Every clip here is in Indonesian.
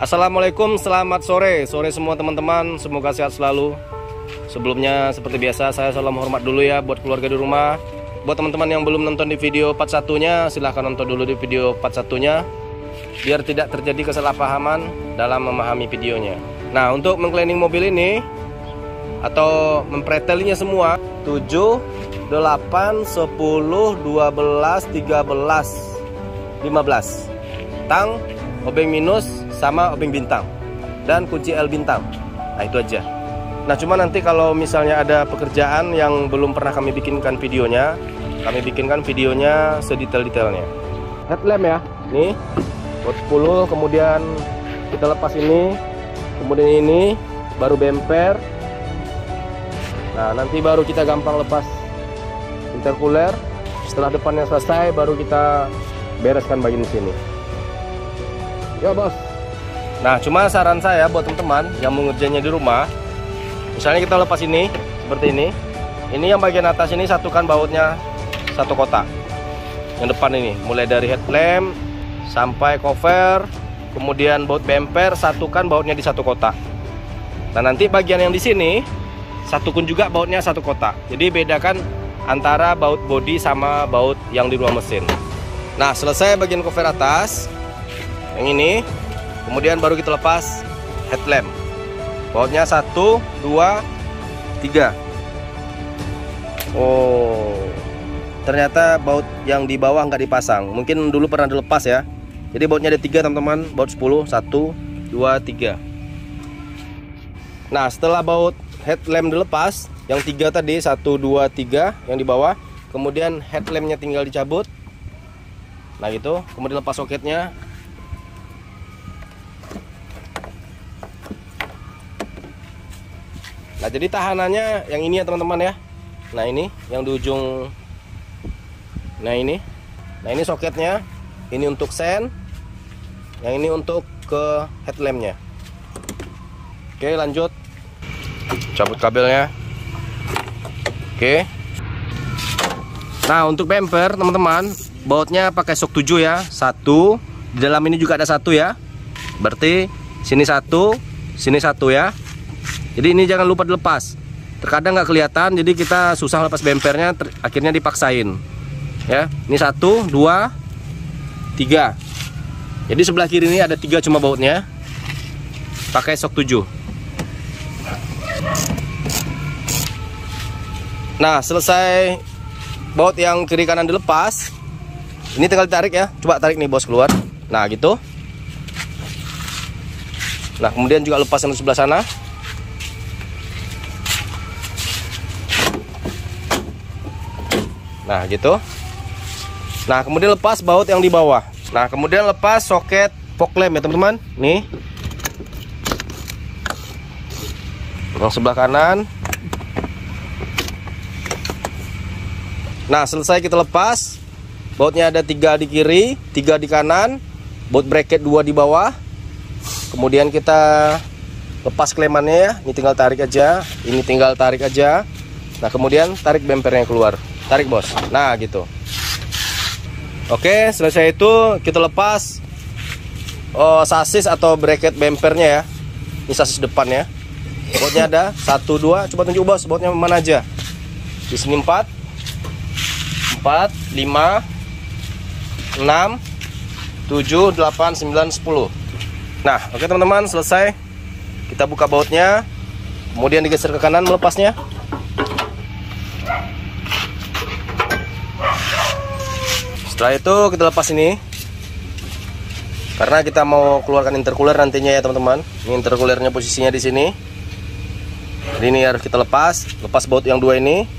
Assalamualaikum, selamat sore semua teman-teman, semoga sehat selalu. Sebelumnya seperti biasa saya salam hormat dulu ya buat keluarga di rumah. Buat teman-teman yang belum nonton di video part 1-nya, silahkan nonton dulu di video part 1-nya biar tidak terjadi kesalahpahaman dalam memahami videonya. Nah, untuk mengcleaning mobil ini atau mempretelinya semua 7, 8, 10, 12, 13, 15 tang, obeng minus sama obeng bintang dan kunci L bintang. Nah, itu aja. Nah, cuma nanti kalau misalnya ada pekerjaan yang belum pernah kami bikinkan videonya, kami bikinkan videonya sedetail-detailnya. Headlamp ya, nih buat 10, kemudian kita lepas ini, kemudian ini baru bumper. Nah, nanti baru kita gampang lepas intercooler. Setelah depannya selesai baru kita bereskan bagian sini. Ya bos. Nah, cuma saran saya buat teman-teman yang mau ngerjainnya di rumah, misalnya kita lepas ini seperti ini yang bagian atas ini satukan bautnya satu kotak. Yang depan ini mulai dari headlamp sampai cover, kemudian baut bumper, satukan bautnya di satu kotak. Nah, nanti bagian yang di sini satukan juga bautnya satu kotak. Jadi bedakan antara baut bodi sama baut yang di ruang mesin. Nah, selesai bagian cover atas yang ini, kemudian baru kita lepas headlamp. Bautnya 1, 2, 3. Oh, ternyata baut yang di bawah nggak dipasang. Mungkin dulu pernah dilepas ya. Jadi bautnya ada 3 teman-teman. Baut 10, 1, 2, 3. Nah, setelah baut headlamp dilepas, yang 3 tadi 1, 2, 3 yang di bawah, kemudian headlampnya tinggal dicabut. Nah gitu, kemudian lepas soketnya. Nah, jadi tahanannya yang ini ya teman-teman ya. Nah, ini yang di ujung. Nah, ini soketnya. Ini untuk sen. Yang ini untuk ke headlampnya. Oke, lanjut. Cabut kabelnya. Oke. Nah, untuk bumper teman-teman, bautnya pakai sok 7 ya. 1. Di dalam ini juga ada 1 ya. Berarti sini 1, sini 1 ya. Jadi ini jangan lupa dilepas. Terkadang nggak kelihatan, jadi kita susah lepas bumpernya, akhirnya dipaksain. Ya, ini 1, 2, 3. Jadi sebelah kiri ini ada 3 cuma bautnya. Pakai sok 7. Nah, selesai baut yang kiri kanan dilepas. Ini tinggal ditarik ya. Coba tarik nih bos keluar. Nah, gitu. Nah, kemudian juga lepas yang di sebelah sana. Nah, gitu. Nah, kemudian lepas baut yang di bawah. Nah, kemudian lepas soket fog lamp ya teman-teman. Nih. Yang sebelah kanan. Nah, selesai kita lepas. Bautnya ada 3 di kiri, 3 di kanan. Baut bracket 2 di bawah. Kemudian kita lepas klemannya ya. Ini tinggal tarik aja. Ini tinggal tarik aja. Nah, kemudian tarik bumpernya keluar. Tarik bos. Nah, gitu. Oke, selesai itu kita lepas sasis atau bracket bumpernya ya. Ini sasis depan ya. Bautnya ada 1, 2. Coba tunjuk bos, bautnya mana aja. Di sini 4, 5, 6, 7, 8, 9, 10. Nah, oke teman-teman, selesai. Kita buka bautnya. Kemudian digeser ke kanan melepasnya. Setelah itu kita lepas ini, karena kita mau keluarkan intercooler nantinya ya teman-teman. Ini intercoolernya posisinya di sini. Jadi ini harus kita lepas baut yang 2 ini,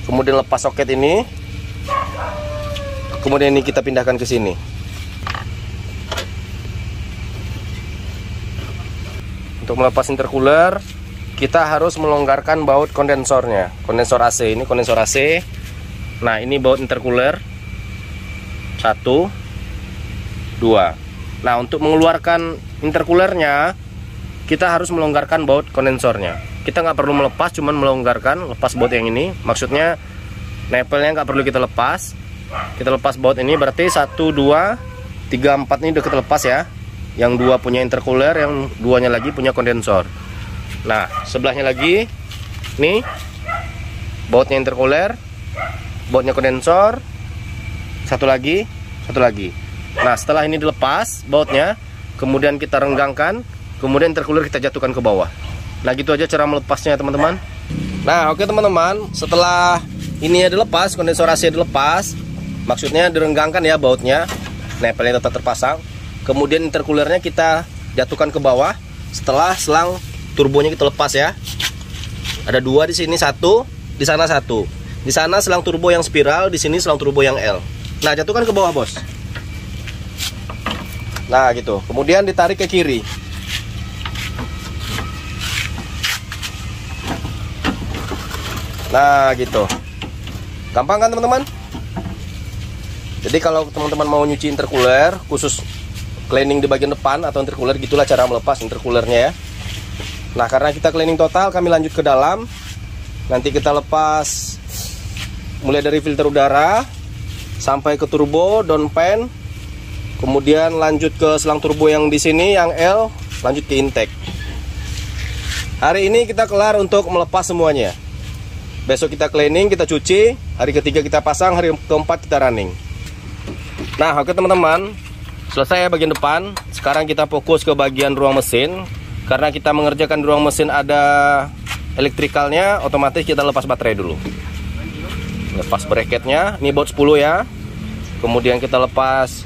kemudian lepas soket ini, kemudian ini kita pindahkan ke sini. Untuk melepas intercooler, kita harus melonggarkan baut kondensornya. Kondensor AC, ini kondensor AC. Nah, ini baut intercooler. 1, 2. Nah, untuk mengeluarkan intercoolernya, kita harus melonggarkan baut kondensornya. Kita nggak perlu melepas, cuman melonggarkan, lepas baut yang ini. Maksudnya nepelnya nggak perlu kita lepas. Kita lepas baut ini, berarti 1, 2, 3, 4 ini udah kita lepas ya. yang dua punya intercooler, yang duanya lagi punya kondensor. Nah, sebelahnya lagi nih bautnya intercooler, bautnya kondensor, satu lagi. Nah, setelah ini dilepas bautnya, kemudian kita renggangkan, kemudian intercooler kita jatuhkan ke bawah. Nah, gitu aja cara melepasnya teman-teman. Nah, oke teman-teman, setelah ini dilepas, kondensor AC dilepas, maksudnya direnggangkan ya bautnya, nepelnya tetap terpasang. Kemudian intercoolernya kita jatuhkan ke bawah. Setelah selang turbonya kita lepas ya. Ada dua di sini, satu di sana, satu di sana selang turbo yang spiral, di sini selang turbo yang L. Nah, jatuhkan ke bawah bos. Nah gitu, kemudian ditarik ke kiri. Nah gitu, gampang kan teman-teman? Jadi kalau teman-teman mau nyuci intercooler, khusus cleaning di bagian depan atau intercooler, gitulah cara melepas intercoolernya ya. Nah, karena kita cleaning total, kami lanjut ke dalam. Nanti kita lepas mulai dari filter udara sampai ke turbo, downpan, kemudian lanjut ke selang turbo yang di sini yang L, lanjut ke intake. Hari ini kita kelar untuk melepas semuanya. Besok kita cleaning, kita cuci, hari ketiga kita pasang, hari keempat kita running. Nah, oke teman-teman, selesai ya bagian depan. Sekarang kita fokus ke bagian ruang mesin. Karena kita mengerjakan di ruang mesin ada elektrikalnya, otomatis kita lepas baterai dulu. Lepas bracketnya, ini baut 10 ya. Kemudian kita lepas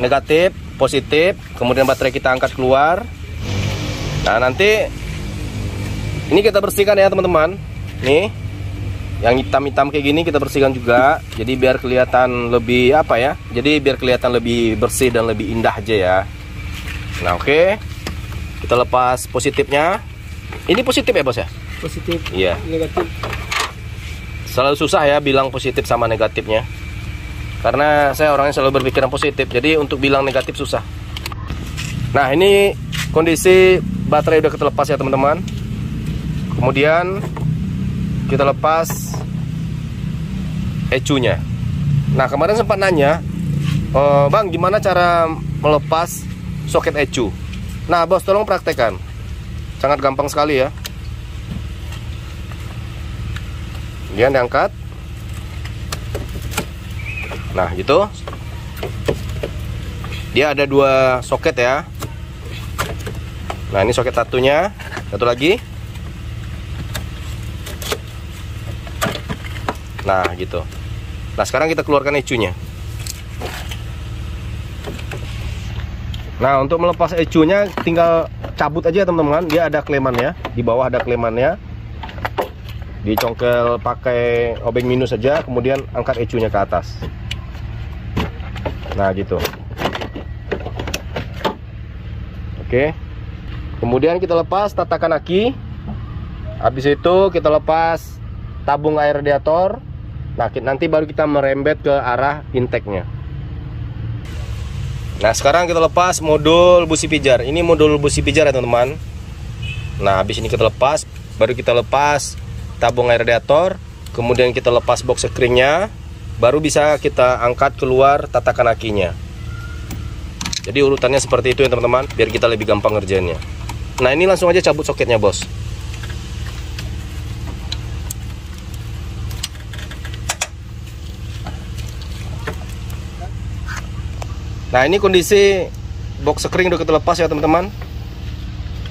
negatif, positif, kemudian baterai kita angkat keluar. Nah, nanti ini kita bersihkan ya teman-teman. Nih, yang hitam-hitam kayak gini kita bersihkan juga. Jadi biar kelihatan lebih apa ya? Jadi biar kelihatan lebih bersih dan lebih indah aja ya. Nah, oke. Kita lepas positifnya. Ini positif ya bos ya? Positif. Iya. Negatif. Selalu susah ya bilang positif sama negatifnya. Karena saya orangnya selalu berpikiran positif. Jadi untuk bilang negatif susah. Nah, ini kondisi baterai udah ketelepas ya teman-teman. Kemudian kita lepas ECU-nya. Nah, kemarin sempat nanya, Bang, gimana cara melepas soket ECU? Nah, bos, tolong praktekkan. Sangat gampang sekali ya. Kemudian diangkat. Nah, gitu. Dia ada dua soket ya. Nah, ini soket satunya. Satu lagi. Nah, gitu. Nah, sekarang kita keluarkan ECU-nya. Nah, untuk melepas ECU-nya tinggal cabut aja teman-teman. Dia ada klemannya, di bawah ada klemannya. Dicongkel pakai obeng minus saja, kemudian angkat ECU-nya ke atas. Nah, gitu. Oke. Kemudian kita lepas tatakan aki. Habis itu kita lepas tabung air radiator. Nah, nanti baru kita merembet ke arah intake-nya. Nah, sekarang kita lepas modul busi pijar. Ini modul busi pijar ya teman-teman. Nah, habis ini kita lepas, baru kita lepas tabung air radiator, kemudian kita lepas box screen-nya, baru bisa kita angkat keluar tatakan akinya. Jadi urutannya seperti itu ya teman-teman, biar kita lebih gampang ngerjainnya. Nah, ini langsung aja cabut soketnya bos. Nah, ini kondisi box screen udah kita lepas ya teman-teman.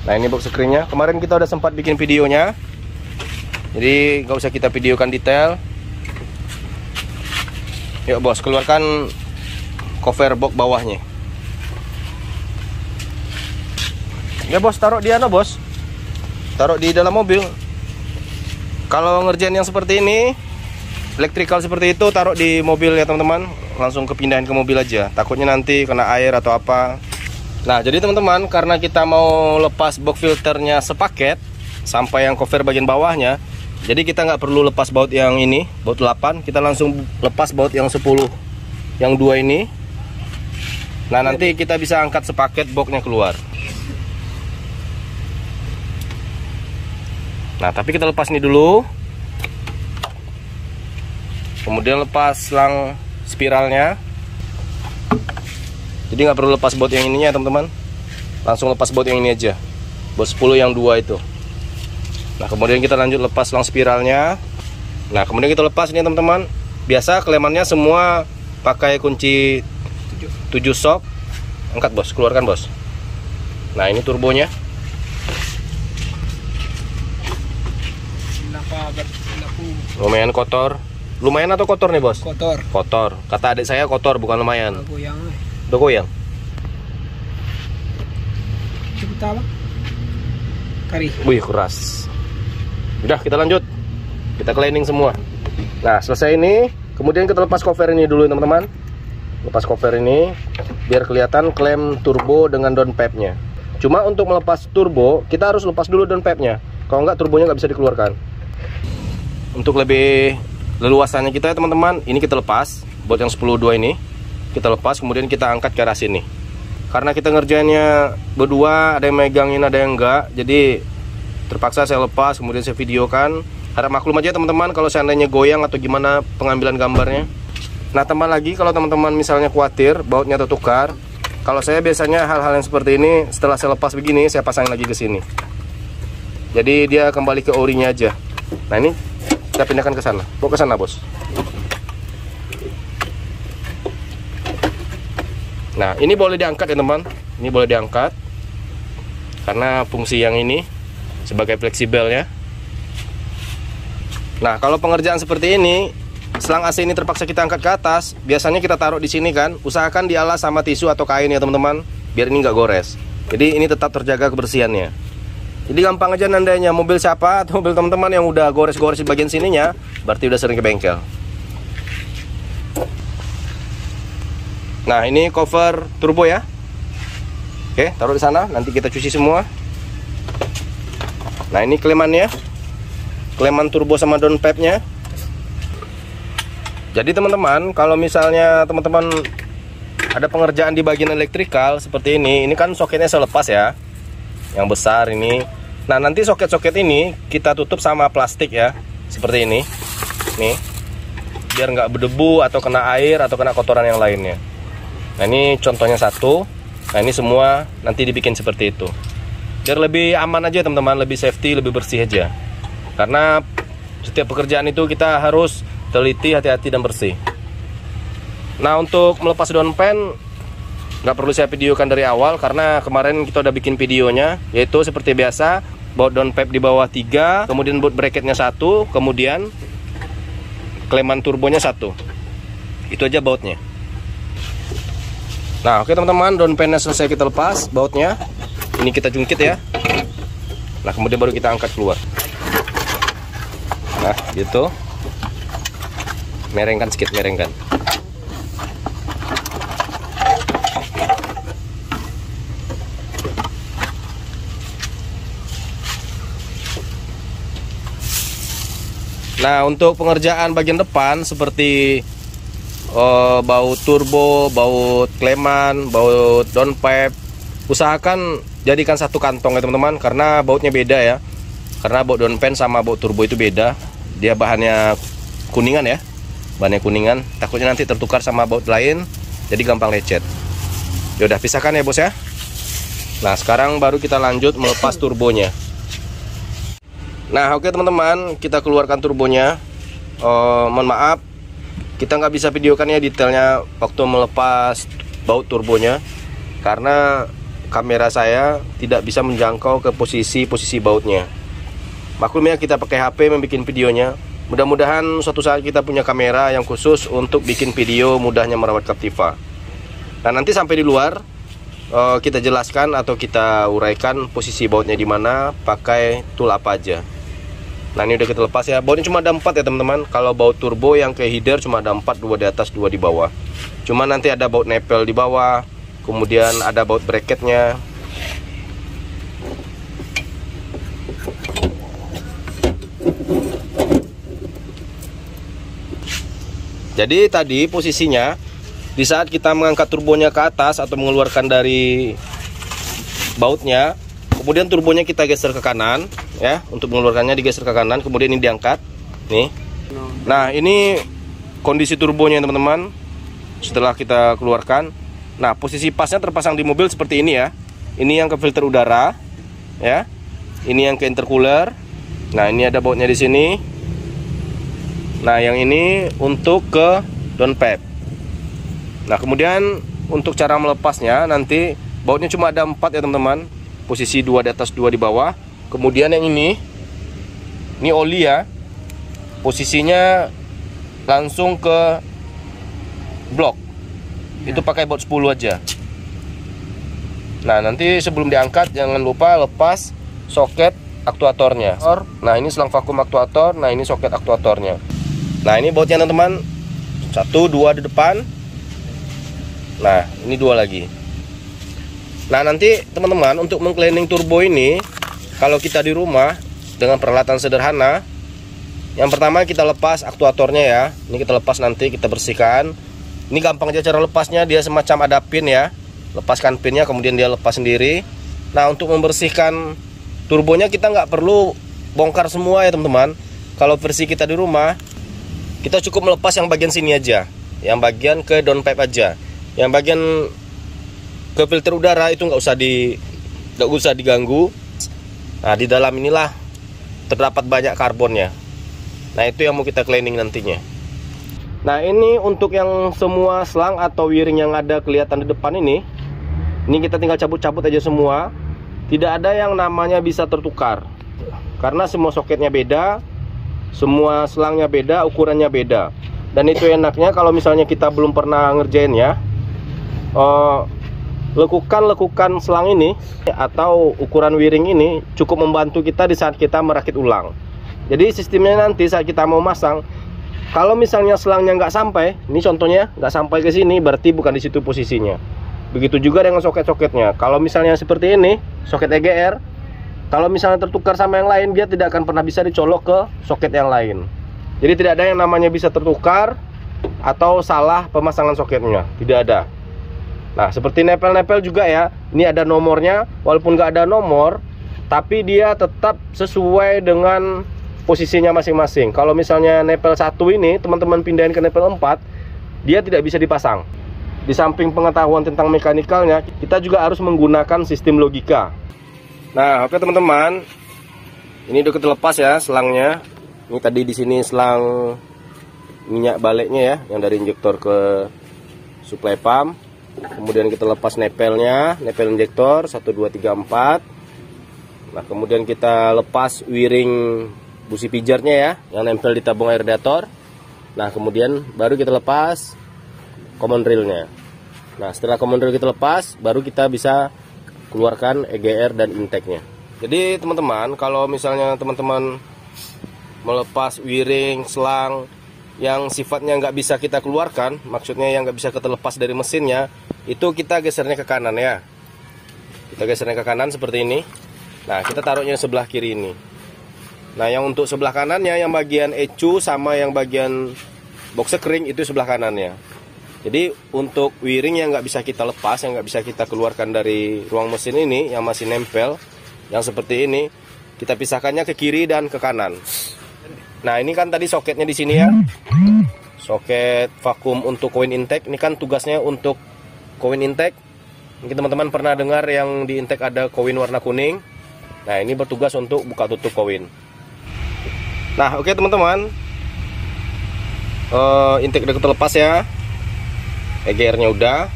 Nah, ini box screen-nya. Kemarin kita udah sempat bikin videonya, jadi nggak usah kita videokan detail. Yuk bos, keluarkan cover box bawahnya. Ya bos, taruh di ano bos, taruh di dalam mobil. Kalau ngerjain yang seperti ini, elektrikal seperti itu, taruh di mobil ya teman-teman. Langsung kepindahin ke mobil aja, takutnya nanti kena air atau apa. Nah, jadi teman-teman, karena kita mau lepas box filternya sepaket sampai yang cover bagian bawahnya, jadi kita nggak perlu lepas baut yang ini, baut 8, kita langsung lepas baut yang 10, yang 2 ini. Nah, nanti kita bisa angkat sepaket boxnya keluar. Nah, tapi kita lepas ini dulu. Kemudian lepas selang spiralnya. Jadi nggak perlu lepas baut yang ininya teman-teman. langsung lepas baut yang ini aja, baut 10 yang 2 itu. Nah kemudian kita lanjut lepas lang spiralnya. Nah kemudian kita lepas ini teman-teman. Biasa klemannya semua pakai kunci 7 shock. Angkat bos, keluarkan bos. Nah ini turbonya. Lumayan kotor. Lumayan atau kotor nih bos? Kotor. Kotor. Kata adik saya kotor, bukan lumayan. Goyang. Udah goyang. Kita apa? Kari. Wih keras. Udah kita lanjut. Kita cleaning semua. Nah selesai ini, kemudian kita lepas cover ini dulu teman-teman. Lepas cover ini biar kelihatan klem turbo dengan downpipe-nya. Cuma untuk melepas turbo kita harus lepas dulu downpipe-nya. Kalau enggak turbonya nggak bisa dikeluarkan. Untuk lebih leluasannya kita ya teman-teman, ini kita lepas baut yang 10-2 ini. Kita lepas kemudian kita angkat ke arah sini. Karena kita ngerjainnya berdua, ada yang megangin ada yang enggak, jadi terpaksa saya lepas kemudian saya videokan. Harap maklum aja teman-teman kalau seandainya goyang atau gimana pengambilan gambarnya. Nah tambah lagi kalau teman-teman misalnya khawatir bautnya tertukar, kalau saya biasanya hal-hal yang seperti ini setelah saya lepas begini saya pasang lagi ke sini. Jadi dia kembali ke orinya aja. Nah ini kita pindahkan ke sana. Bawa ke sana bos. Nah ini boleh diangkat ya teman. Ini boleh diangkat karena fungsi yang ini sebagai fleksibelnya. Nah kalau pengerjaan seperti ini, selang AC ini terpaksa kita angkat ke atas, biasanya kita taruh di sini kan. Usahakan dialas sama tisu atau kain ya teman-teman, biar ini nggak gores. Jadi ini tetap terjaga kebersihannya. Jadi gampang aja nandainya mobil siapa atau mobil teman-teman yang udah gores-gores di bagian sininya, berarti udah sering ke bengkel. Nah ini cover turbo ya. Oke, taruh di sana, nanti kita cuci semua. Nah ini klemannya, kleman turbo sama downpipe-nya. Jadi teman-teman, kalau misalnya teman-teman ada pengerjaan di bagian elektrikal seperti ini kan soketnya saya lepas ya, yang besar ini. Nah nanti soket-soket ini kita tutup sama plastik ya, seperti ini, nih, biar nggak berdebu atau kena air atau kena kotoran yang lainnya. Nah ini contohnya satu. Nah ini semua nanti dibikin seperti itu, biar lebih aman aja teman-teman, lebih safety, lebih bersih aja. Karena setiap pekerjaan itu kita harus teliti, hati-hati dan bersih. Nah untuk melepas downpan nggak perlu saya videokan dari awal karena kemarin kita udah bikin videonya, yaitu seperti biasa baut downpipe di bawah 3, kemudian baut bracketnya 1, kemudian kleman turbonya 1. Itu aja bautnya. Nah oke teman-teman, downpannya selesai kita lepas bautnya. Ini kita jungkit ya. Nah kemudian baru kita angkat keluar. Nah gitu. Merengkan sedikit, merengkan. Nah untuk pengerjaan bagian depan seperti baut turbo, baut kleman, baut downpipe, usahakan jadikan satu kantong ya teman-teman, karena bautnya beda ya. Karena baut downpan sama baut turbo itu beda. Dia bahannya kuningan ya, bahannya kuningan. Takutnya nanti tertukar sama baut lain, jadi gampang lecet. Yaudah pisahkan ya bos ya. Nah sekarang baru kita lanjut melepas turbonya. Nah oke teman-teman, kita keluarkan turbonya. Mohon maaf, kita nggak bisa videokan ya detailnya waktu melepas baut turbonya, karena kamera saya tidak bisa menjangkau ke posisi bautnya. Maklum ya, kita pakai HP membuat videonya. Mudah-mudahan suatu saat kita punya kamera yang khusus untuk bikin video mudahnya merawat Captiva. Nah nanti sampai di luar kita jelaskan atau kita uraikan posisi bautnya di mana, pakai tool apa aja. Nah ini udah kita lepas ya. Bautnya cuma ada 4 ya teman-teman. Kalau baut turbo yang ke header cuma ada 4, 2 di atas, 2 di bawah. Cuma nanti ada baut nepel di bawah, kemudian ada baut bracketnya. Jadi tadi posisinya di saat kita mengangkat turbonya ke atas atau mengeluarkan dari bautnya, kemudian turbonya kita geser ke kanan ya, untuk mengeluarkannya digeser ke kanan, kemudian ini diangkat nih. Nah ini kondisi turbonya teman-teman setelah kita keluarkan. Nah posisi pasnya terpasang di mobil seperti ini ya. Ini yang ke filter udara, ya. Ini yang ke intercooler. Nah, ini ada bautnya di sini. Nah, yang ini untuk ke downpipe. Nah, kemudian untuk cara melepasnya nanti bautnya cuma ada 4 ya teman-teman. Posisi 2 di atas, 2 di bawah. Kemudian yang ini oli ya. Posisinya langsung ke blok. Itu pakai baut 10 aja. Nah, nanti sebelum diangkat jangan lupa lepas soket aktuatornya. Nah, ini selang vakum aktuator. Nah, ini soket aktuatornya. Nah, ini bautnya teman-teman. 1, 2 di depan. Nah, ini 2 lagi. Nah, nanti teman-teman untuk mengcleaning turbo ini, kalau kita di rumah dengan peralatan sederhana, yang pertama kita lepas aktuatornya ya. Ini kita lepas, nanti kita bersihkan. Ini gampang aja cara lepasnya, dia semacam ada pin ya. Lepaskan pinnya, kemudian dia lepas sendiri. Nah, untuk membersihkan turbonya kita nggak perlu bongkar semua ya teman-teman. Kalau versi kita di rumah, kita cukup melepas yang bagian sini aja, yang bagian ke downpipe aja. Yang bagian ke filter udara itu nggak usah diganggu. Nah, di dalam inilah terdapat banyak karbonnya. Nah, itu yang mau kita cleaning nantinya. Nah, ini untuk yang semua selang atau wiring yang ada kelihatan di depan ini kita tinggal cabut-cabut aja semua. Tidak ada yang namanya bisa tertukar, karena semua soketnya beda, semua selangnya beda, ukurannya beda. Dan itu enaknya kalau misalnya kita belum pernah ngerjain ya, lekukan selang ini atau ukuran wiring ini cukup membantu kita di saat kita merakit ulang. Jadi sistemnya nanti saat kita mau masang, kalau misalnya selangnya nggak sampai, ini contohnya nggak sampai ke sini, berarti bukan di situ posisinya. Begitu juga dengan soket-soketnya. Kalau misalnya seperti ini, soket EGR, kalau misalnya tertukar sama yang lain, dia tidak akan pernah bisa dicolok ke soket yang lain. Jadi tidak ada yang namanya bisa tertukar atau salah pemasangan soketnya, tidak ada. Nah, seperti nepel-nepel juga ya, ini ada nomornya. Walaupun nggak ada nomor, tapi dia tetap sesuai dengan posisinya masing-masing. Kalau misalnya nepel 1 ini teman-teman pindahin ke nepel 4, dia tidak bisa dipasang. Di samping pengetahuan tentang mekanikalnya, kita juga harus menggunakan sistem logika. Nah, oke teman-teman, ini udah kita lepas ya selangnya. Ini tadi di sini selang minyak baliknya ya, yang dari injektor ke supply pump. Kemudian kita lepas nepelnya, nepel injektor 1, 2, 3, 4. Nah, kemudian kita lepas wiring busi pijarnya ya, yang nempel di tabung air radiator. Nah, kemudian baru kita lepas common railnya. Nah, setelah common rail kita lepas, baru kita bisa keluarkan EGR dan intake-nya. Jadi teman-teman, kalau misalnya teman-teman melepas wiring, selang yang sifatnya nggak bisa kita keluarkan, maksudnya yang nggak bisa kita lepas dari mesinnya, itu kita gesernya ke kanan ya. Kita gesernya ke kanan seperti ini. Nah, kita taruhnya sebelah kiri ini. Nah, yang untuk sebelah kanannya, yang bagian ecu sama yang bagian box kering itu sebelah kanannya. Jadi untuk wiring yang nggak bisa kita lepas, yang nggak bisa kita keluarkan dari ruang mesin ini, yang masih nempel, yang seperti ini, kita pisahkannya ke kiri dan ke kanan. Nah, ini kan tadi soketnya di sini ya, soket vakum untuk koin intake. Ini kan tugasnya untuk koin intake. Mungkin teman-teman pernah dengar yang di intake ada koin warna kuning. Nah, ini bertugas untuk buka tutup koin. Nah, oke teman-teman, intake udah kita lepas ya. EGR-nya udah.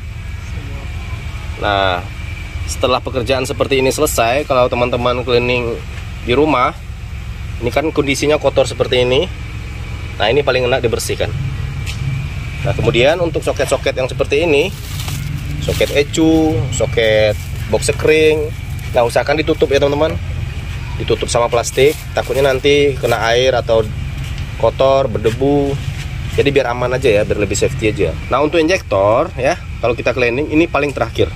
Nah, setelah pekerjaan seperti ini selesai, kalau teman-teman cleaning di rumah, ini kan kondisinya kotor seperti ini. Nah, ini paling enak dibersihkan. Nah, kemudian untuk soket-soket yang seperti ini, soket ecu, soket box kering, nah usahakan ditutup ya teman-teman. Ditutup sama plastik, takutnya nanti kena air atau kotor, berdebu. Jadi biar aman aja ya, biar lebih safety aja. Nah, untuk injektor ya, kalau kita cleaning ini paling terakhir.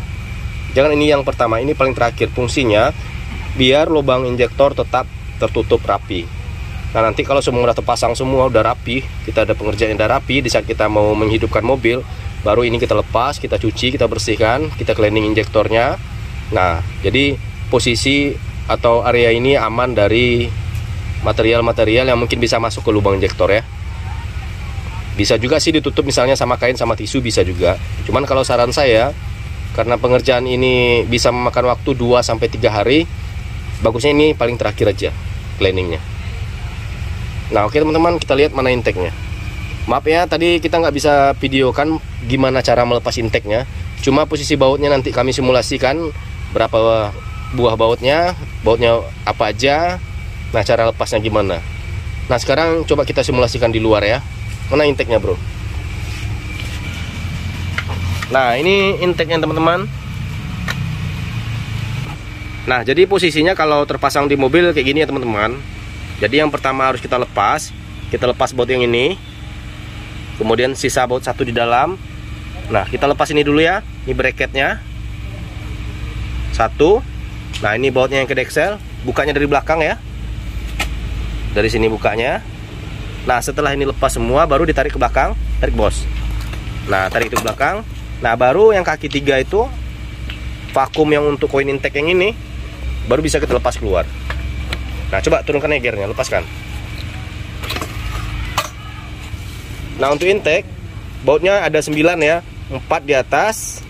Jangan ini yang pertama, ini paling terakhir. Fungsinya biar lubang injektor tetap tertutup rapi. Nah, nanti kalau semua udah terpasang semua, udah rapi, kita ada pengerjaan yang udah rapi, di saat kita mau menghidupkan mobil, baru ini kita lepas, kita cuci, kita bersihkan, kita cleaning injektornya. Nah, jadi posisi atau area ini aman dari material-material yang mungkin bisa masuk ke lubang injektor ya. Bisa juga sih ditutup misalnya sama kain sama tisu, bisa juga. Cuman kalau saran saya, karena pengerjaan ini bisa memakan waktu 2-3 hari. Bagusnya ini paling terakhir aja cleaningnya. Nah oke teman-teman, kita lihat mana intake-nya. Maaf ya, tadi kita nggak bisa videokan gimana cara melepas intake-nya. Cuma posisi bautnya nanti kami simulasikan berapa buah bautnya apa aja. Nah cara lepasnya gimana. Nah sekarang coba kita simulasikan di luar ya. Mana intake-nya bro? Nah ini intake-nya teman-teman. Nah jadi posisinya kalau terpasang di mobil kayak gini ya teman-teman. Jadi yang pertama harus kita lepas baut yang ini. Kemudian sisa baut satu di dalam. Nah kita lepas ini dulu ya. Ini bracketnya satu. Nah ini bautnya yang ke deksel. Bukanya dari belakang ya. Dari sini bukanya. Nah setelah ini lepas semua baru ditarik ke belakang. Tarik bos. Nah tarik itu ke belakang. Nah baru yang kaki 3 itu vakum yang untuk koin intake yang ini baru bisa kita lepas keluar. Nah coba turunkan egernya, lepaskan. Nah untuk intake bautnya ada 9 ya, 4 di atas,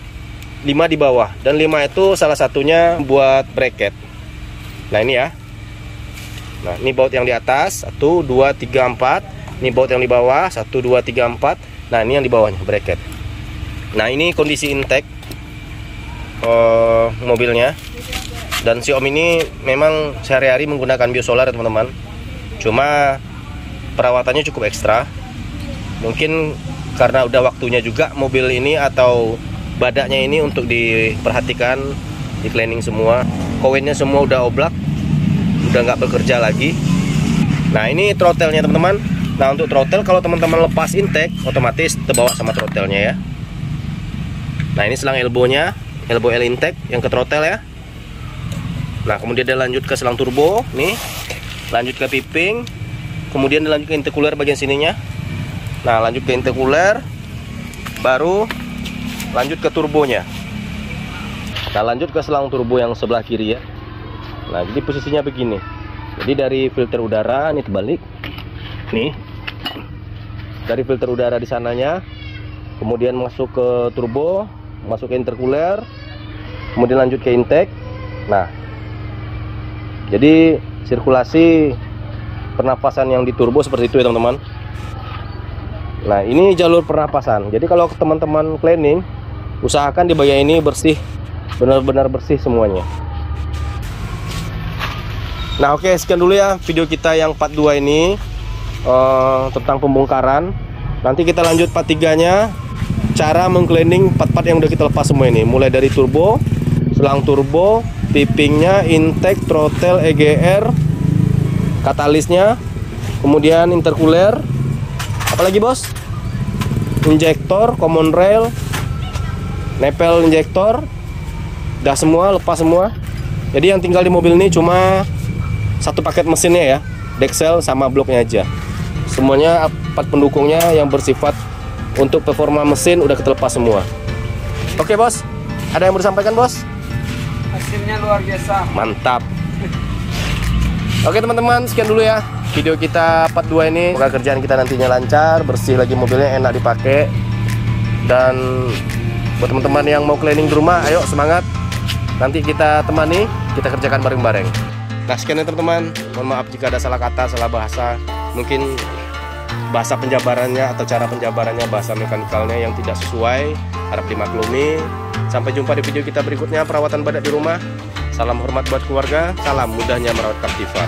5 di bawah, dan 5 itu salah satunya buat bracket. Nah ini ya. Nah ini baut yang di atas 1, 2, 3, 4. Ini baut yang di bawah 1, 2, 3, 4. Nah ini yang di bawahnya bracket. Nah ini kondisi intake mobilnya. Dan si Om ini memang sehari-hari menggunakan biosolar ya teman-teman. Cuma perawatannya cukup ekstra. Mungkin karena udah waktunya juga mobil ini atau badaknya ini untuk diperhatikan, di cleaning semua. Koinnya semua udah oblak, udah nggak bekerja lagi. Nah ini throttle-nya teman-teman. Nah untuk throttle kalau teman-teman lepas intake otomatis terbawa sama throttle-nya ya. Nah ini selang elbow-nya, elbow L intake yang ke throttle ya. Nah kemudian dia lanjut ke selang turbo nih, lanjut ke piping, kemudian dilanjut ke intercooler bagian sininya. Nah lanjut ke intercooler, baru lanjut ke turbonya. Nah lanjut ke selang turbo yang sebelah kiri ya. Nah jadi posisinya begini. Jadi dari filter udara ini terbalik nih, dari filter udara di sananya, kemudian masuk ke turbo, masuk ke intercooler, kemudian lanjut ke intake. Nah jadi sirkulasi pernapasan yang di turbo seperti itu ya teman-teman. Nah ini jalur pernapasan. Jadi kalau teman-teman cleaning, usahakan di bagian ini bersih, benar-benar bersih semuanya. Nah oke, sekian dulu ya video kita yang part 2 ini tentang pembongkaran. Nanti kita lanjut part 3 nya, cara mengcleaning part-part yang udah kita lepas semua ini. Mulai dari turbo, selang turbo, pipingnya, intake, throttle, EGR, katalisnya, kemudian intercooler, apalagi bos, injektor, common rail, nepel injektor, udah semua, lepas semua. Jadi yang tinggal di mobil ini cuma satu paket mesinnya ya, deksel sama bloknya aja. Semuanya part pendukungnya yang bersifat untuk performa mesin udah kita lepas semua. Oke bos, ada yang mau disampaikan bos? Hasilnya luar biasa. Mantap. Oke teman-teman, sekian dulu ya video kita part 2 ini. Semoga kerjaan kita nantinya lancar, bersih lagi mobilnya, enak dipakai. Dan buat teman-teman yang mau cleaning di rumah, ayo semangat. Nanti kita temani, kita kerjakan bareng-bareng. Nah sekian ya teman-teman. Mohon maaf jika ada salah kata, salah bahasa. Mungkin bahasa penjabarannya atau cara penjabarannya, bahasa mekanikalnya yang tidak sesuai, harap dimaklumi. Sampai jumpa di video kita berikutnya, perawatan badak di rumah. Salam hormat buat keluarga, salam mudahnya merawat Captiva.